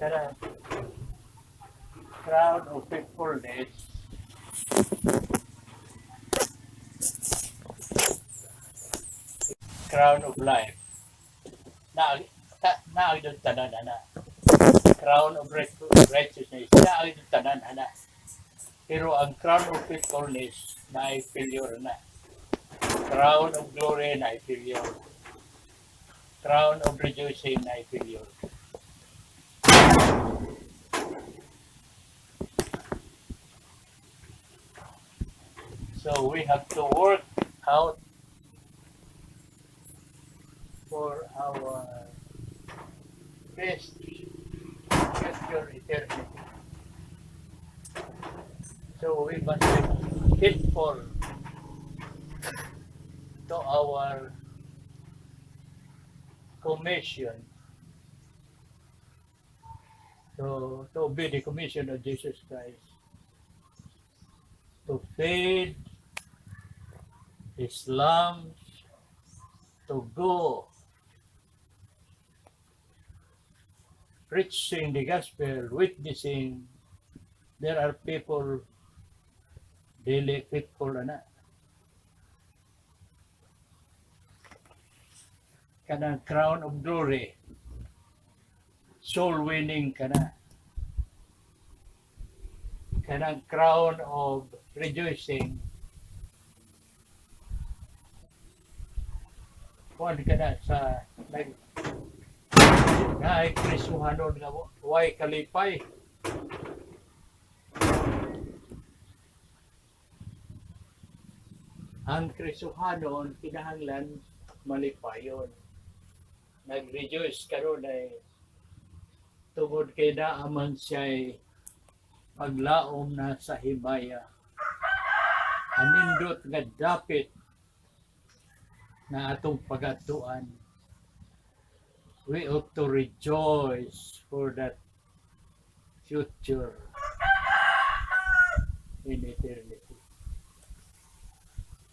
Kana crown of faithfulness, crown of life. Na doon tanan ana. Crown of righteousness, na doon tanan ana. Pero ang crown of faithfulness na ay failure na. Crown of glory na ay failure. Crown of rejoicing na ay failure. So we have to work out for our best future eternity. So we must be faithful to our commission, to obey the commission of Jesus Christ, to feed His lambs, to go preaching the gospel, witnessing. There are people daily faithful na. Kanang crown of glory, soul winning ka na. Kanang crown of rejoicing, kuwan ka na sa ay Krisuhanon nga mo, way kalipay. Ang Krisuhanon, kinahanglan malipayon. Nag-rejoice karon ay tungod kay naaman siya'y paglaom na sa himaya. Anindot nga dapit na atong pagatuan. We ought to rejoice for that future in eternity.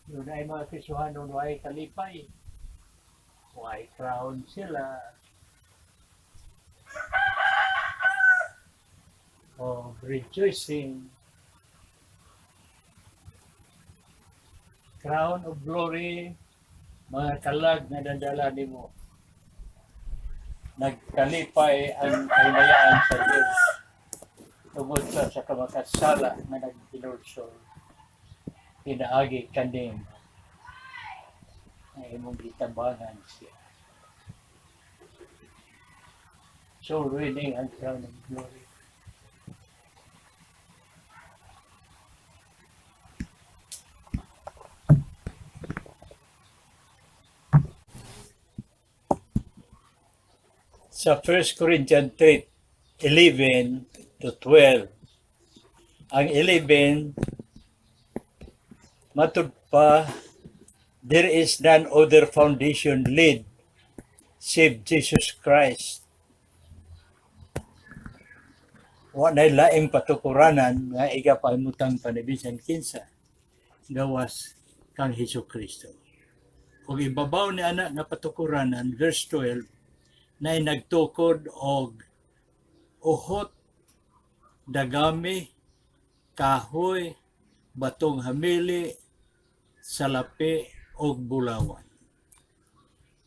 Yun ay mga Krisuhanon, way kalipay. Way crown sila. Of rejoicing. Crown of glory, mga kalag na dadala nimo. Nagkalipay ang kahinayaan sa Diyos tungod sa kamakasala na nagpinulsol pinaagi kanim ay imong gitabangan siya. Soul winning ang crown of glory. Sa 1 Corinthians 3:11 to 12. Ang 11, matud pa, there is none other foundation laid save Jesus Christ. Wa na laing patukuranan nga igapahimutang panibisan kinsa gawas kang Hesukristo. Kung ibabaw ni anak nga patukuranan, verse 12, na nagtukod og uhot, dagami, kahoy, batong hamili, salapi, og bulawan.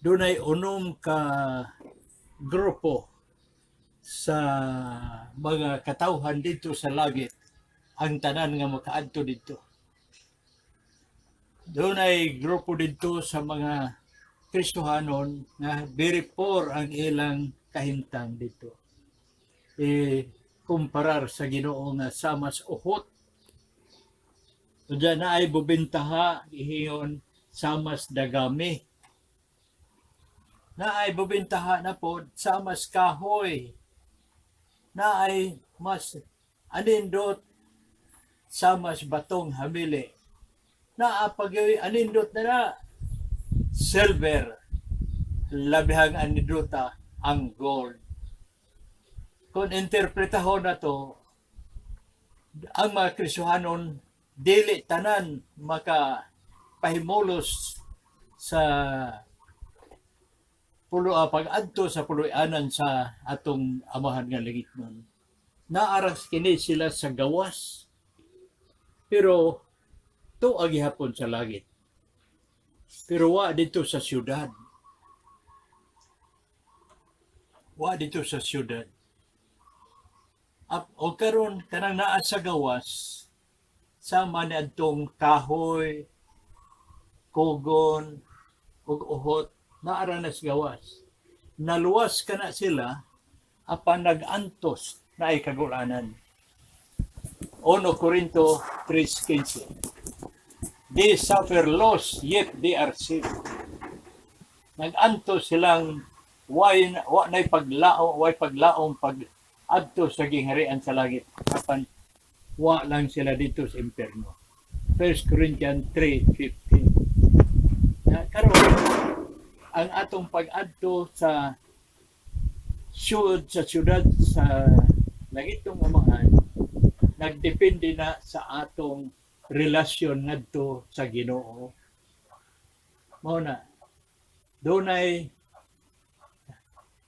Dunay unom ka grupo sa mga katawhan dito sa langit ang tanan nga makaadto dito. Dunay grupo dito sa mga Kristohanon nga very poor ang ilang kahimtang dito. Kumparar sa Ginoo nga samas uhot. Diyan na ay bubintaha ihiyon samas dagami. Na ay bubintaha na po samas kahoy. Na ay mas anindot samas batong hamili. Na apagyoy anindot na silver, labihang anidota ang gold. kung interpretahon na to, ang mga Kristohanon dili tanan maka pahimulos sa pag-adto sa puloy-anan sa atong amahan nga langitnon. Naaras kini sila sa gawas, pero tuwa gihapon sa langit. Pero wa dito sa syudad. Wa dito sa syudad. O karon kanang naa sa gawas, sama ni adtong kahoy, kugon, ug uhot, naara na sa gawas. Naluwas ka na sila, apan nag-antos na ay kagulanan. 1 Corinto 3:15. They suffer loss, yet they are saved. Nag-antos silang wa na'y paglaong pag-adto sa gingharian sa langit. Apan wa lang sila dito sa impierno. 1 Corinthians 3:15. Karon ang atong pag-adto sa syudad sa langitong amahan nagdepende na sa atong relasyon ngadto sa Ginoo. Mao na dunay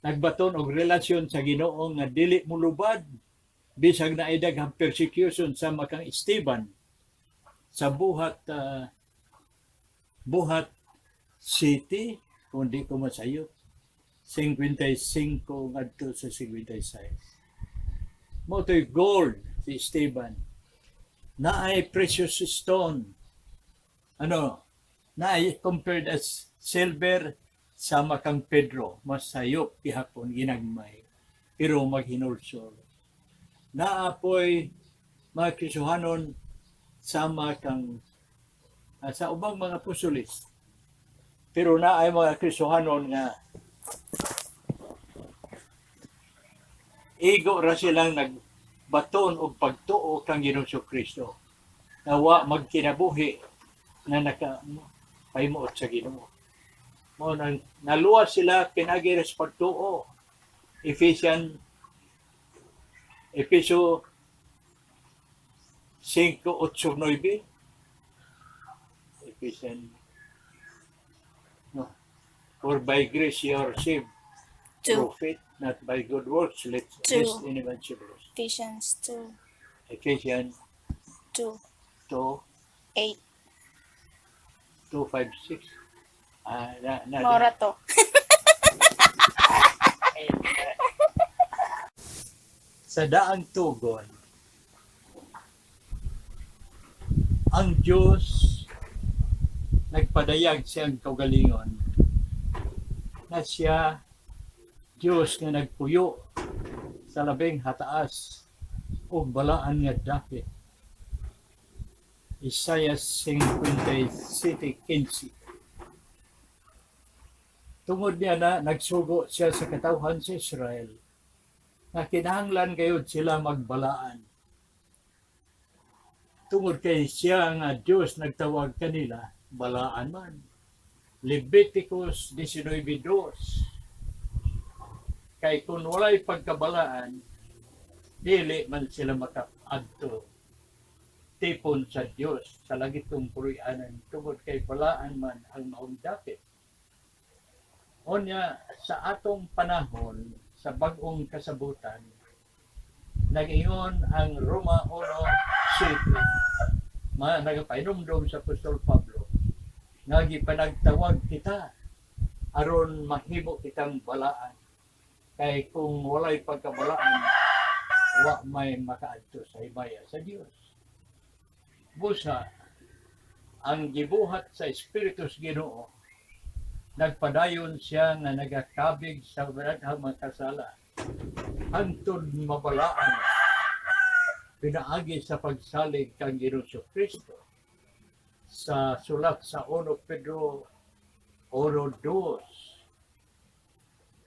nagbaton og relasyon sa Ginoo nga dili mulubad bisag na daghang persecution sa makang Esteban sa buhat City, kung di ko masayot, 55 ngadto sa 56. Mo to'y gold si Esteban. Naay precious stone. Naay compared as silver sa makang Pedro. Masayop gihapon ginagmay. Pero maghinulsol. Naapoy mga Kristohanon sa makang sa ubang mga apostolis. Pero naay mga Kristohanon nga igo ra silang nagbaton og pagtuo kang Ginoong Kristo. Nawa magkinabuhi na nakapahimuot sa Ginoo. Mo nang naluwas sila pinagi sa pagtuo. Ephesians 5:8-9. Ephesians For by grace you are saved through faith, not by good works, lest anyone should boast. Ephesians 2. Ephesians 2. 2, 8. 2, 5, 6. Mora to. Sa daang tugon, ang Diyos nagpadayag siyang kaugalingon na siya Diyos nga nagpuyo sa labing hataas o balaan nga dapit. Isaiah 57:15. Tungod niya na nagsugo siya sa katawhan sa Israel na kinahanglan gayud sila magbalaan. Tungod kay siya nga Diyos nagtawag kanila, balaan man. Leviticus 19:2. Kay kung walay pagkabalaan, dili man sila makaadto tipon sa Dios sa langitong puloy-anan tungod kay balaan man ang maong dapit. Onya sa atong panahon sa bag-ong kasabutan, nag-ingon ang Roma 1:7 nagapainomdom sa Apostol Pablo nga gipanagtawag kita aron mahimo kitang balaan. Kay kung walay pagkabalaan, wa may makaadto sa himaya sa Dios. Busa ang gibuhat sa Espiritu sa Ginoo, nagpadayon siya nga nagakabig sa daghang mga kasala hangtod mabalaan pinaagi sa pagsalig kang Ginoong Kristo. Sa sulat sa 1 Pedro 1:2,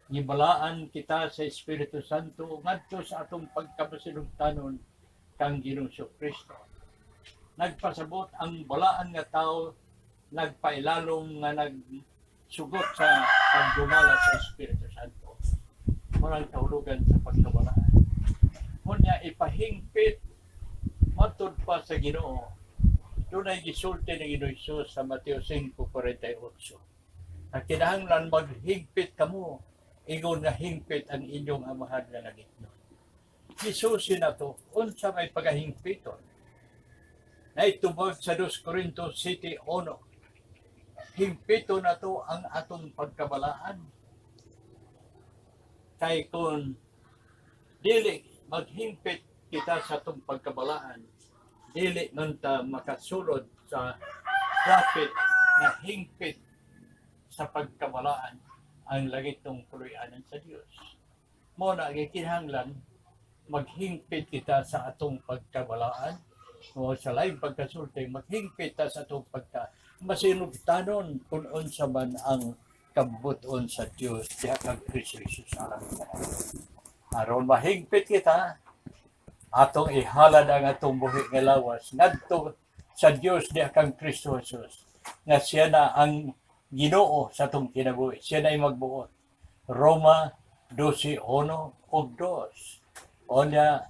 gibalaan kita sa Espiritu Santo ngadto sa atong pagkapasinugtanon kang Ginoong Kristo. Nagpasabot ang balaan nga tao, nagpailalong nga nagsugot sa pagdumala sa Espiritu Santo. Marang kahulugan sa pagkabalaan. Hunya ipahingpit matud pa sa Ginoo. Doon ay gisulti ng Ginoo Hesus sa Mateo 5:48. Ang kinahanglan maghingpit kamo, ingon nga hingpit ang inyong amahan nga langit. Gisusi na to, unsa may pagahingpiton. Naitubag sa 2 Corinto 7:1. Hingpito na to ang atong pagkabalaan. Kay kung dili maghingpit kita sa atong pagkabalaan, dili man ta makasulod sa dapat na hingpit sa pagkabalaan ang langit ng kuluyanan sa Dios. Mo na kinahanglan maghingpit kita sa atong pagkabalaan o sa laing pagkasulti, maghingpit ta sa atong masinugtanon kung unsa man ang kabuton sa Dios diha kang Kristo Jesus alang aron mahingpit kita, atong ihalad ang atong buhi nga lawas ngadto sa Dios diha kang Kristo Jesus nga siya na ang Ginoo sa atong kinabuhi, siya na magbuot. Roma 12:1 ug 2. Onya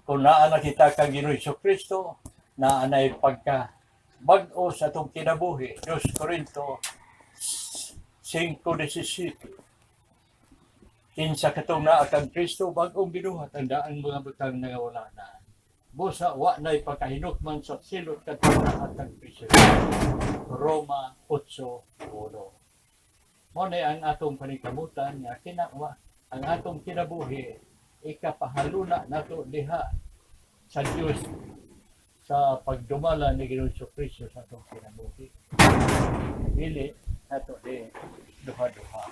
kung naa na kita kang Ginoo Kristo, naa nay pagka bag-o sa atong kinabuhi. 2 Corinto 5:17. Kinsa katong naa kang Kristo, bag-ong binuhat ang daan mga butang nga wala na. Busa wa nay pagkahinukman sa silot katong naa kang Kristo. Roma 8:1. Mo na ang atong panikamutan nga kinakwa ang atong kinabuhi ikapahaluna nato diha sa Dios sa pagdumala ni Ginoong Kristo sa atong kinabuhi. Dili nato di duha-duha.